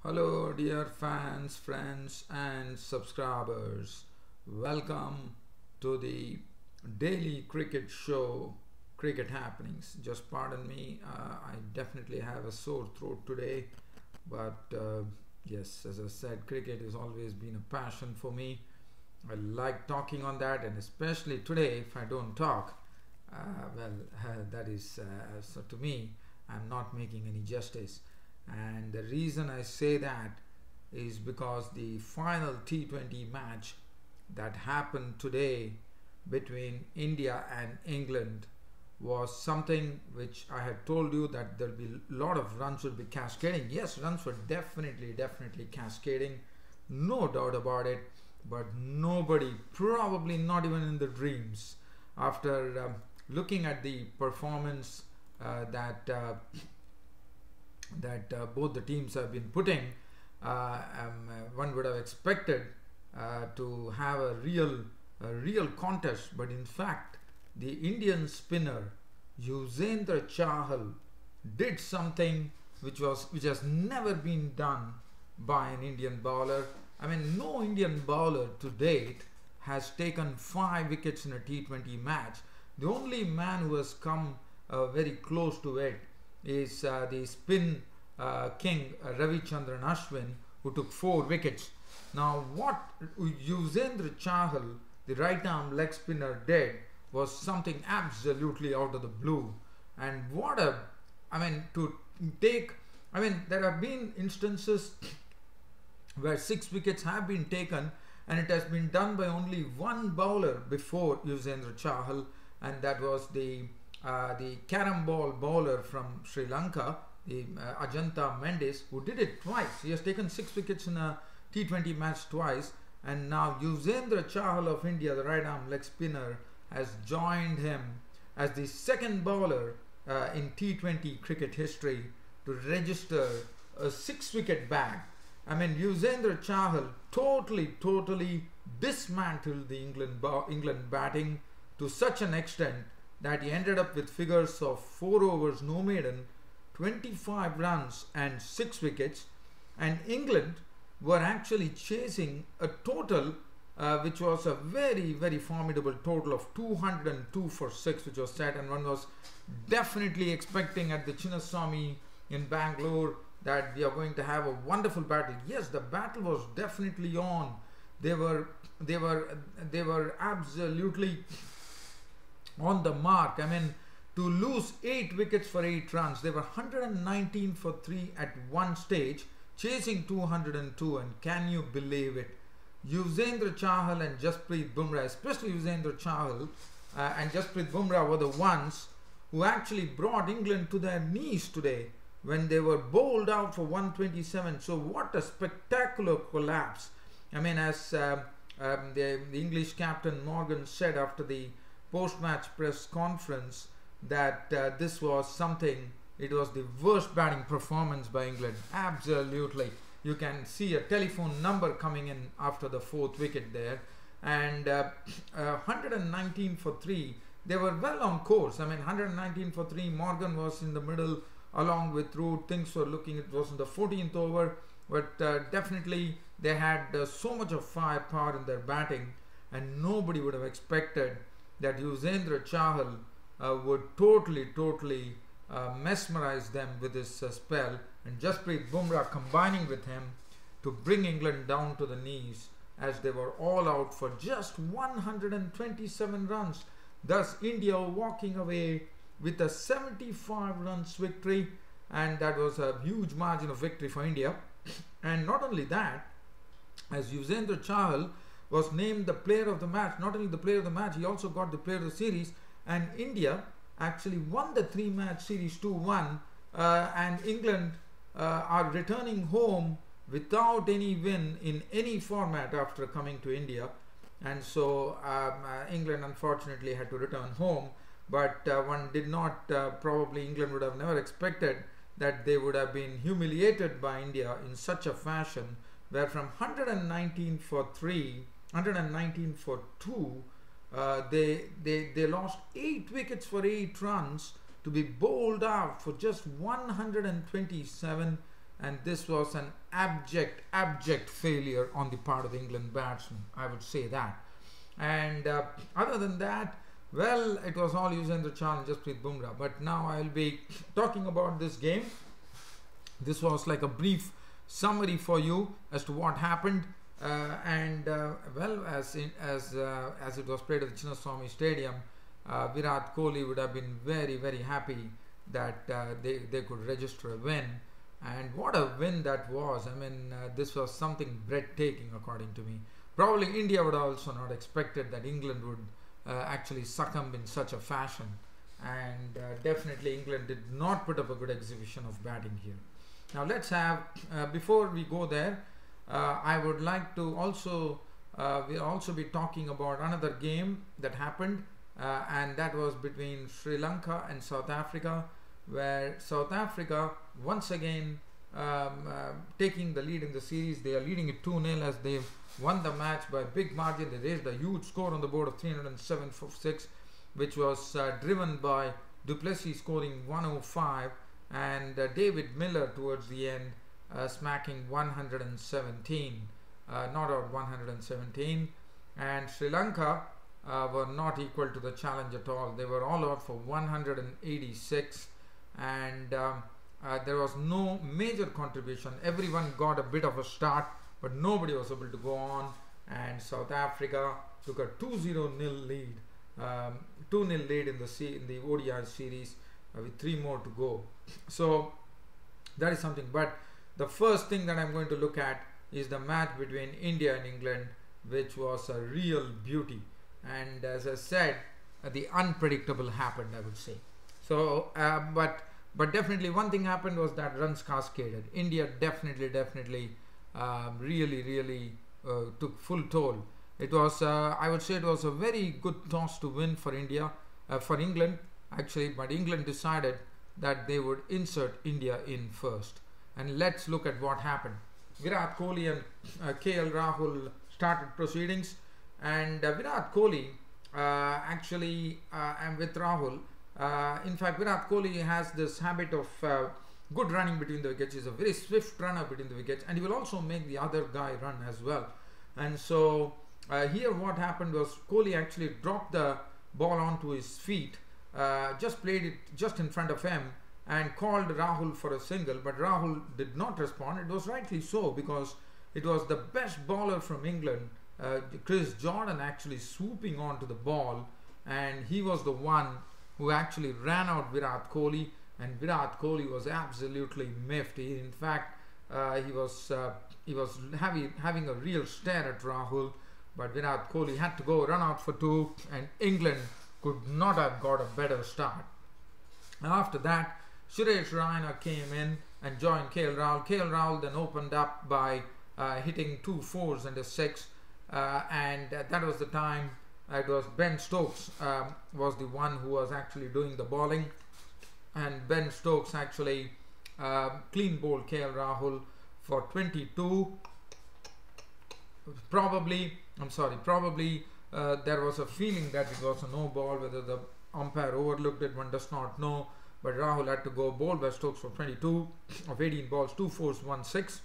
Hello, dear fans, friends, and subscribers. Welcome to the daily cricket show, Cricket Happenings. Just pardon me, I definitely have a sore throat today, but yes, as I said, cricket has always been a passion for me. I like talking on that, and especially today, if I don't talk, that is, so to me, I'm not making any justice. And the reason I say that is because the final T20 match that happened today between India and England was something which I had told you that there'll be a lot of runs would be cascading. Yes, runs were definitely cascading, no doubt about it. But nobody, probably not even in the dreams, after looking at the performance that both the teams have been putting, one would have expected to have a real contest. But in fact, the Indian spinner Yuvzendra Chahal did something which has never been done by an Indian bowler. I mean, no Indian bowler to date has taken 5 wickets in a T20 match. The only man who has come very close to it is the spin king Ravichandran Ashwin, who took 4 wickets. Now, what Yuvzendra Chahal, the right arm leg spinner, did was something absolutely out of the blue. And to take, there have been instances where 6 wickets have been taken, and it has been done by only one bowler before Yuvzendra Chahal, and that was the carom ball bowler from Sri Lanka, the Ajanta Mendes, who did it twice. He has taken 6 wickets in a T20 match twice, and now Yuvzendra Chahal of India, the right arm leg spinner, has joined him as the second bowler in T20 cricket history to register a 6 wicket bag. I mean, Yuvzendra Chahal totally dismantled the England batting to such an extent that he ended up with figures of 4 overs, no maiden, 25 runs and 6 wickets. And England were actually chasing a total which was a very formidable total of 202 for 6, which was set, and one was definitely expecting at the Chinnaswamy in Bangalore that we are going to have a wonderful battle. Yes, the battle was definitely on. They were absolutely on the mark. I mean, to lose 8 wickets for 8 runs, they were 119 for 3 at one stage, chasing 202, and can you believe it? Yuvzendra Chahal and Jasprit Bumrah, especially Yuvzendra Chahal and Jasprit Bumrah, were the ones who actually brought England to their knees today when they were bowled out for 127. So what a spectacular collapse. I mean, as the English captain Morgan said after the post-match press conference, that this was something, it was the worst batting performance by England. Absolutely. You can see a telephone number coming in after the 4th wicket there. And 119 for 3. They were well on course. I mean, 119 for 3. Morgan was in the middle along with Root. Things were looking, it was in the 14th over. But definitely they had so much of firepower in their batting. And nobody would have expected that Yuvzendra Chahal would totally mesmerize them with his spell, and Jasprit Bumrah combining with him to bring England down to the knees as they were all out for just 127 runs. Thus, India walking away with a 75 runs victory, and that was a huge margin of victory for India. And not only that, as Yuvzendra Chahal was named the player of the match, not only the player of the match, he also got the player of the series, and India actually won the 3-match series 2-1, and England are returning home without any win in any format after coming to India. And so England unfortunately had to return home, but one did not, probably England would have never expected that they would have been humiliated by India in such a fashion, where from 119 for 3, 119 for 2, they lost 8 wickets for 8 runs to be bowled out for just 127. and this was an abject failure on the part of the England batsmen, I would say that. And other than that, well, it was all Yuvzendra Chahal and Jasprit Bumrah. But now I'll be talking about this game. This was like a brief summary for you as to what happened. Well, as it was played at the Chinnaswamy Stadium, Virat Kohli would have been very happy that they could register a win. And what a win that was. I mean, this was something breathtaking according to me. Probably India would also not expected that England would actually succumb in such a fashion. And definitely England did not put up a good exhibition of batting here. Now let's have, before we go there, I would like to also, we'll also be talking about another game that happened, and that was between Sri Lanka and South Africa, where South Africa once again taking the lead in the series. They are leading it 2-0 as they won the match by a big margin. They raised a huge score on the board of 307 for 6, which was driven by Du Plessis scoring 105 and David Miller towards the end smacking 117, not out 117. And Sri Lanka were not equal to the challenge at all. They were all out for 186, and there was no major contribution. Everyone got a bit of a start, but nobody was able to go on, and South Africa took a 2-0 lead, 2-0 lead in the ODI series with 3 more to go. So that is something. But the first thing that I'm going to look at is the match between India and England, which was a real beauty. And as I said, the unpredictable happened, I would say. So, but definitely one thing happened was that runs cascaded. India definitely really took full toll. It was, I would say, it was a very good toss to win for England actually, but England decided that they would insert India in first. And let's look at what happened. Virat Kohli and KL Rahul started proceedings, and Virat Kohli and with Rahul, in fact Virat Kohli has this habit of good running between the wickets. He's a very swift runner between the wickets, and he will also make the other guy run as well. And so here what happened was Kohli actually dropped the ball onto his feet, just played it just in front of him and called Rahul for a single, but Rahul did not respond. It was rightly so, because it was the best bowler from England, Chris Jordan, actually swooping onto the ball, and he was the one who actually ran out Virat Kohli, and Virat Kohli was absolutely miffed. In fact, he was having a real stare at Rahul, but Virat Kohli had to go run out for 2, and England could not have got a better start. And after that, Suresh Raina came in and joined KL Rahul. KL Rahul then opened up by hitting 2 4s and a 6, and that was the time it was Ben Stokes was the one who was actually doing the bowling, and Ben Stokes actually clean bowled KL Rahul for 22. Probably there was a feeling that it was a no ball. Whether the umpire overlooked it, one does not know. But Rahul had to go bowled by Stokes for 22 of 18 balls, 2 4s, 1 6.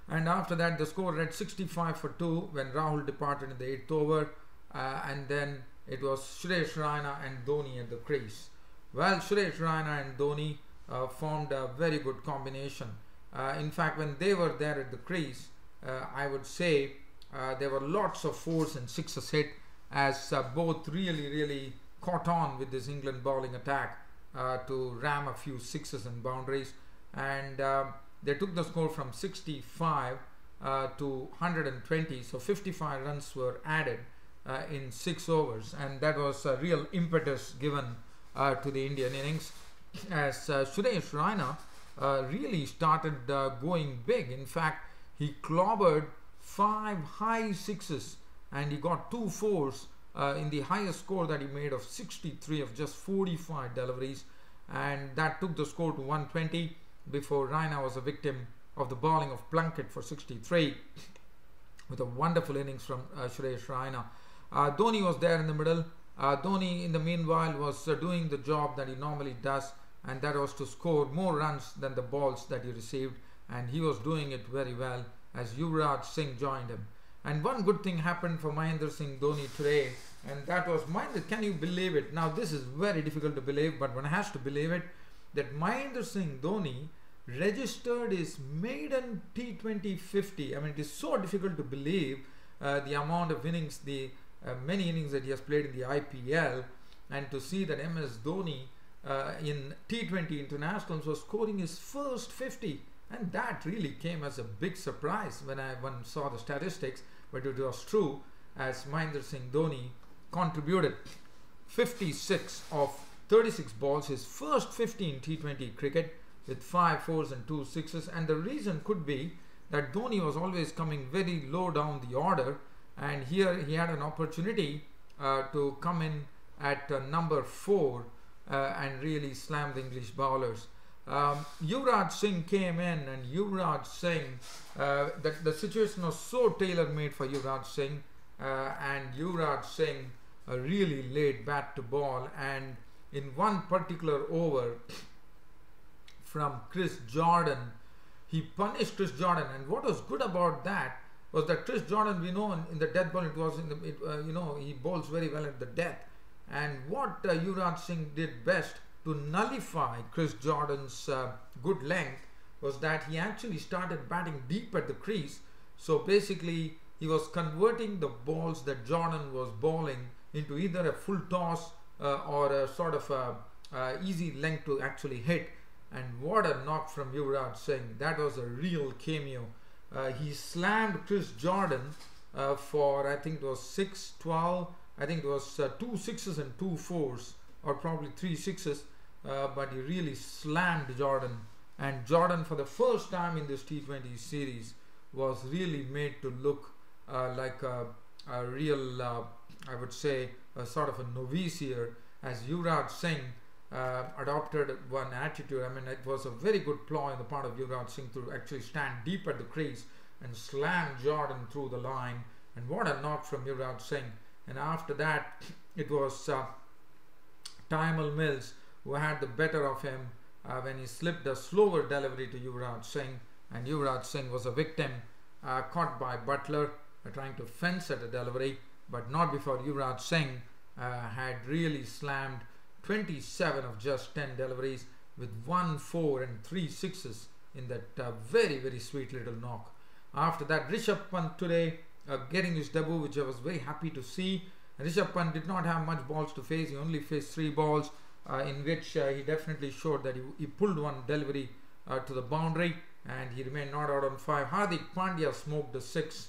And after that, the score read 65 for 2 when Rahul departed in the 8th over. And then it was Suresh Raina and Dhoni at the crease. Well, Suresh Raina and Dhoni formed a very good combination. In fact, when they were there at the crease, I would say there were lots of 4s and 6s hit, as both really caught on with this England bowling attack to ram a few 6s and boundaries, and they took the score from 65 to 120. So 55 runs were added in 6 overs, and that was a real impetus given to the Indian innings, as Suresh Raina really started going big. In fact, he clobbered 5 high 6s and he got 2 4s in the highest score that he made of 63 of just 45 deliveries, and that took the score to 120 before Raina was a victim of the bowling of Plunkett for 63 with a wonderful innings from Suresh Raina. Dhoni was there in the middle. Dhoni in the meanwhile was doing the job that he normally does, and that was to score more runs than the balls that he received, and he was doing it very well as Yuvraj Singh joined him. And one good thing happened for Mahendra Singh Dhoni today, and that was, can you believe it? Now this is very difficult to believe, but one has to believe it, that Mahendra Singh Dhoni registered his maiden T20 50. I mean, it is so difficult to believe the amount of innings, the many innings that he has played in the IPL, and to see that MS Dhoni in T20 internationals was scoring his first 50, and that really came as a big surprise when I saw the statistics, but it was true, as Mahendra Singh Dhoni contributed 56 of 36 balls, his first 50 in T20 cricket, with 5 fours and 2 sixes. And the reason could be that Dhoni was always coming very low down the order, and here he had an opportunity to come in at number 4 and really slam the English bowlers. Yuvraj Singh came in, and Yuvraj Singh, the situation was so tailor-made for Yuvraj Singh, and Yuvraj Singh really laid bat to ball, and in one particular over from Chris Jordan, he punished Chris Jordan. And what was good about that was that Chris Jordan, we know in the death ball, it was in the he bowls very well at the death. And what Yuvraj Singh did best to nullify Chris Jordan's good length was that he actually started batting deep at the crease. So basically he was converting the balls that Jordan was bowling into either a full toss or a sort of easy length to actually hit. And what a knock from Yuvraj Singh. That was a real cameo. He slammed Chris Jordan for, I think it was 6-12. I think it was 2 sixes and 2 fours, or probably 3 sixes. But he really slammed Jordan. And Jordan, for the first time in this T20 series, was really made to look like a real, I would say, a sort of a novice here, as Yuvraj Singh adopted one attitude. I mean, it was a very good ploy on the part of Yuvraj Singh to actually stand deep at the crease and slam Jordan through the line. And what a knock from Yuvraj Singh. And after that, it was Taimul Mills who had the better of him when he slipped a slower delivery to Yuvraj Singh, and Yuvraj Singh was a victim, caught by Butler trying to fence at a delivery, but not before Yuvraj Singh had really slammed 27 of just 10 deliveries with 1 4 and 3 sixes in that very, very sweet little knock. After that, Rishabh Pant today getting his debut, which I was very happy to see. Rishabh Pant did not have much balls to face. He only faced 3 balls, in which he definitely showed that he pulled one delivery to the boundary, and he remained not out on 5. Hardik Pandya smoked a 6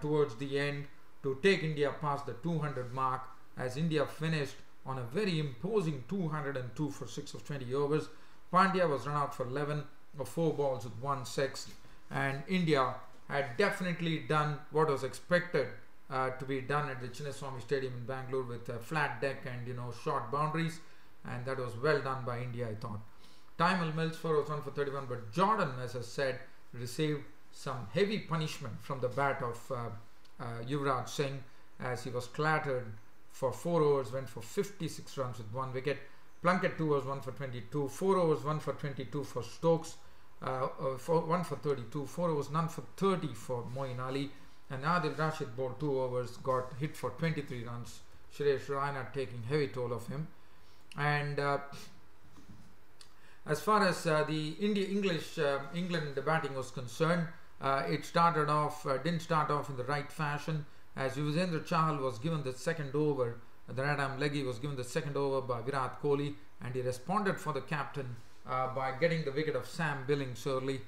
towards the end to take India past the 200 mark, as India finished on a very imposing 202 for 6 of 20 overs. Pandya was run out for 11 of 4 balls with 1 6, and India had definitely done what was expected to be done at the Chinnaswamy Stadium in Bangalore, with a flat deck and short boundaries, and that was well done by India, I thought. Taimul Mills 4 was 1 for 31, but Jordan, as I said, received some heavy punishment from the bat of Yuvraj Singh, as he was clattered for 4 overs, went for 56 runs with 1 wicket. Plunkett 2 overs 1 for 22, 4 overs 1 for 22 for Stokes, 1 for 32, 4 overs none for 30 for Moeen Ali, and Adil Rashid bowled 2 overs, got hit for 23 runs. Suresh Raina taking heavy toll of him. And as far as the England batting was concerned, it started off, didn't start off in the right fashion, as Yuvzendra Chahal was given the second over. The right-arm leggy was given the second over by Virat Kohli, and he responded for the captain by getting the wicket of Sam Billings early.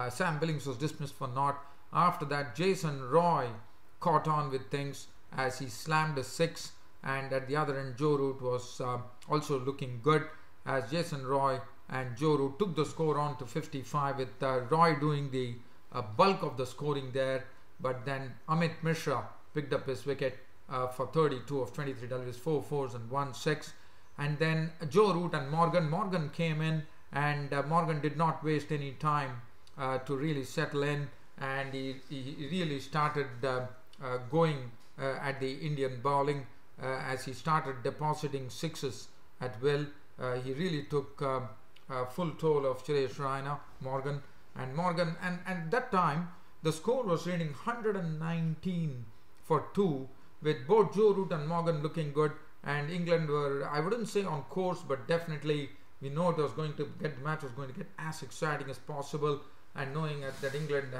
Sam Billings was dismissed for naught. After that, Jason Roy caught on with things as he slammed a 6, and at the other end, Joe Root was also looking good, as Jason Roy and Joe Root took the score on to 55, with Roy doing the bulk of the scoring there. But then Amit Mishra picked up his wicket for 32 of 23 deliveries, 4 fours and 1 6. And then Joe Root and Morgan came in, and Morgan did not waste any time to really settle in, and he really started going at the Indian bowling as he started depositing 6s at will. He really took full toll of Suresh Raina, Morgan, and at that time the score was reading 119 for 2, with both Joe Root and Morgan looking good, and England were, I wouldn't say on course, but definitely we know it was going to get, the match was going to get as exciting as possible, and knowing that England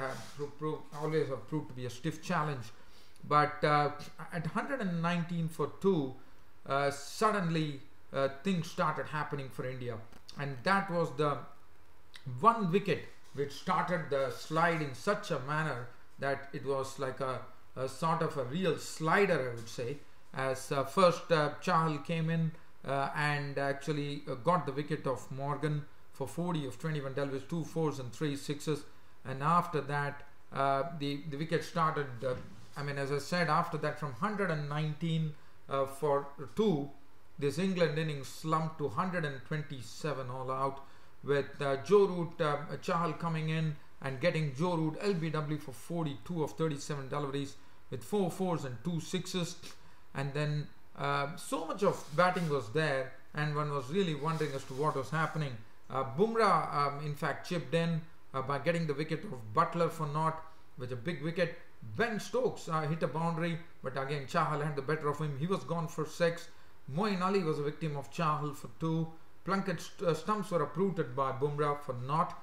always have proved to be a stiff challenge. But at 119 for 2, suddenly things started happening for India, and that was the one wicket which started the slide in such a manner that it was like a sort of a real slider, I would say, as first Chahal came in and actually got the wicket of Morgan for 40 of 21 deliveries, 2 fours and 3 sixes, and after that the wicket started, I mean, as I said, after that from 119 for 2, this England innings slumped to 127 all out, with Joe Root, Chahal coming in and getting Joe Root LBW for 42 of 37 deliveries with 4 fours and 2 sixes, and then so much of batting was there, and one was really wondering as to what was happening. Bumrah in fact chipped in by getting the wicket of Butler for naught, with a big wicket. Ben Stokes hit a boundary, but again Chahal had the better of him. He was gone for 6. Moeen Ali was a victim of Chahal for 2. Plunkett's stumps were uprooted by Bumrah for naught.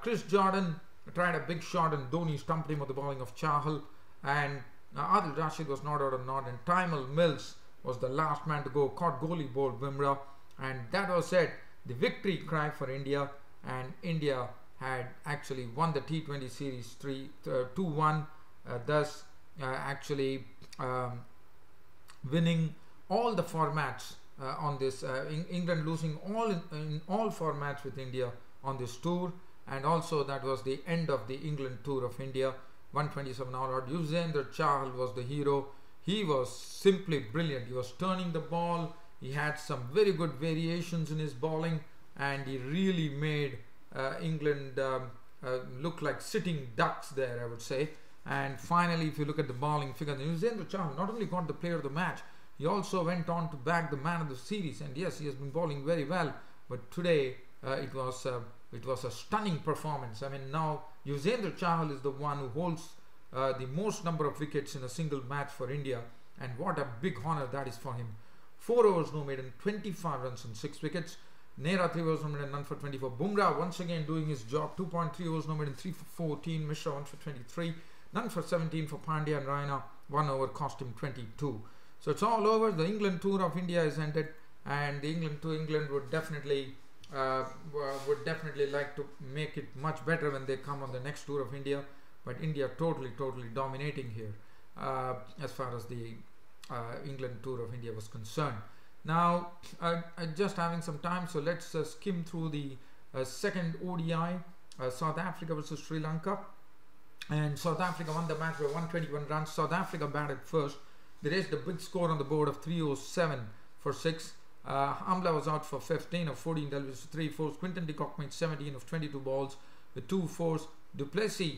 Chris Jordan tried a big shot and Dhoni stumped him with the bowling of Chahal, and Adil Rashid was not out of naught, and Tymel Mills was the last man to go, caught goalie bowled Bumrah, and that was it, the victory cry for India, and India had actually won the T20 series 2-1, thus actually winning all the formats on this, England losing in all formats with India on this tour, and also that was the end of the England tour of India. 127 all out. Yuvzendra Chahal was the hero. He was simply brilliant. He was turning the ball. He had some very good variations in his bowling, and he really made England look like sitting ducks there, I would say. And finally, if you look at the bowling figure, Yuvzendra Chahal not only got the player of the match, he also went on to bag the man of the series. And yes, he has been bowling very well, but today it was a stunning performance. I mean, now Yuvzendra Chahal is the one who holds the most number of wickets in a single match for India, and what a big honor that is for him. 4 overs no maiden, 25 runs and 6 wickets. Nehra 3 overs no maiden, none for 24. Bumrah once again doing his job, 2.3 overs no maiden, 3 for 14. Mishra 1 for 23, none for 17 for Pandya and Raina. 1 over cost him 22. So it's all over. The England tour of India is ended, and the England would definitely like to make it much better when they come on the next tour of India. But India totally dominating here as far as the England tour of India was concerned. Now just having some time, so let's skim through the second ODI, South Africa versus Sri Lanka. And South Africa won the match by 121 runs. South Africa batted first. They raised a big score on the board of 307 for 6. Amla was out for 15 of 14 deliveries, 3 fours. Quinton de Kock made 17 of 22 balls with 2 fours. Du Plessis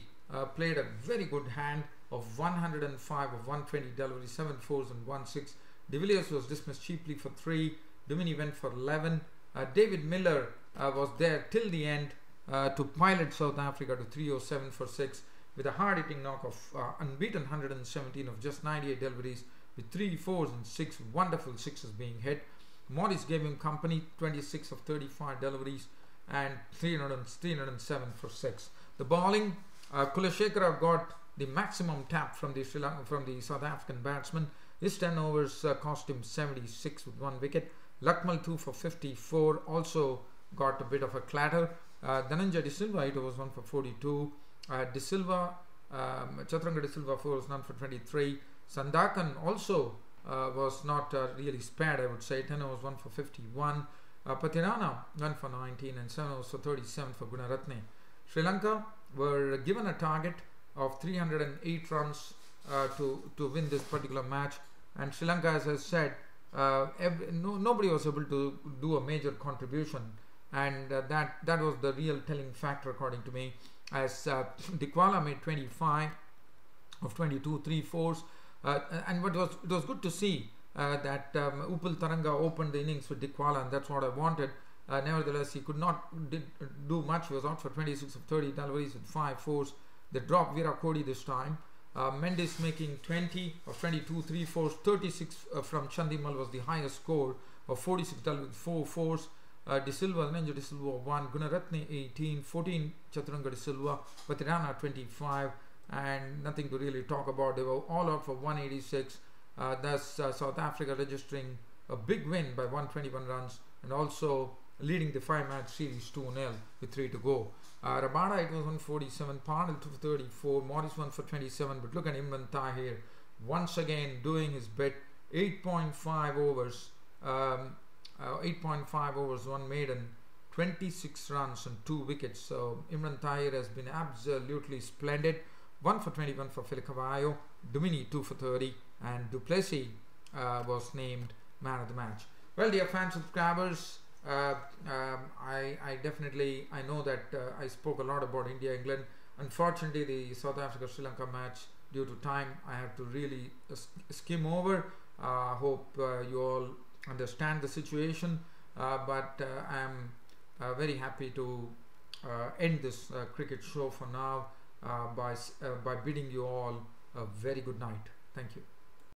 played a very good hand of 105 of 120 deliveries, 7 fours and 1 6. De Villiers was dismissed cheaply for 3. Duminy went for 11. David Miller was there till the end to pilot South Africa to 307 for 6 with a hard-hitting knock of unbeaten 117 of just 98 deliveries with 3 fours and 6 wonderful sixes being hit. Morris gave him company, 26 of 35 deliveries and 307 for 6. The bowling, Kulashekara got the maximum tap from the South African batsman. His 10 overs cost him 76 with 1 wicket. Lakmal 2 for 54 also got a bit of a clatter. Dhananjay De Silva 8 overs 1 for 42. De Silva, Chaturanga De Silva 4 overs none for 23. Sandakan also was not really spared, I would say. 10 overs 1 for 51. Patirana 1 for 19 and 7 overs for 37 for Gunaratne. Sri Lanka were given a target of 308 runs to win this particular match, and Sri Lanka, as I said, nobody was able to do a major contribution, and that was the real telling factor according to me, as Dikwala made 25 of 22, 3 fours, and it was good to see that Upal Taranga opened the innings with Dikwala, and that's what I wanted. Nevertheless, he could not do much. He was out for 26 of 30 deliveries with 5 fours. They dropped Virat Kohli this time. Mendes making 20 of 22 3-4s. 36 from Chandimal was the highest score of 46 deliveries with 4 fours. De Silva, Nenja De Silva 1, Gunaratne 18, 14 Chaturanga De Silva, Patirana 25, and nothing to really talk about. They were all out for 186. Thus South Africa registering a big win by 121 runs and also leading the 5-match series 2-0 with 3 to go. Rabada, it was 147, Parnell 234, Morris 1 for 27, but look at Imran Tahir once again doing his bit. 8.5 overs, 8.5 overs, 1 maiden, 26 runs and 2 wickets. So Imran Tahir has been absolutely splendid. 1 for 21 for Phil Cavallo, Dumini 2 for 30, and Duplessis was named man of the match. Well, dear fans, subscribers, I know that I spoke a lot about India England. Unfortunately, the South Africa Sri Lanka match, due to time, I have to really skim over. Hope you all understand the situation, but I am very happy to end this cricket show for now by bidding you all a very good night. Thank you.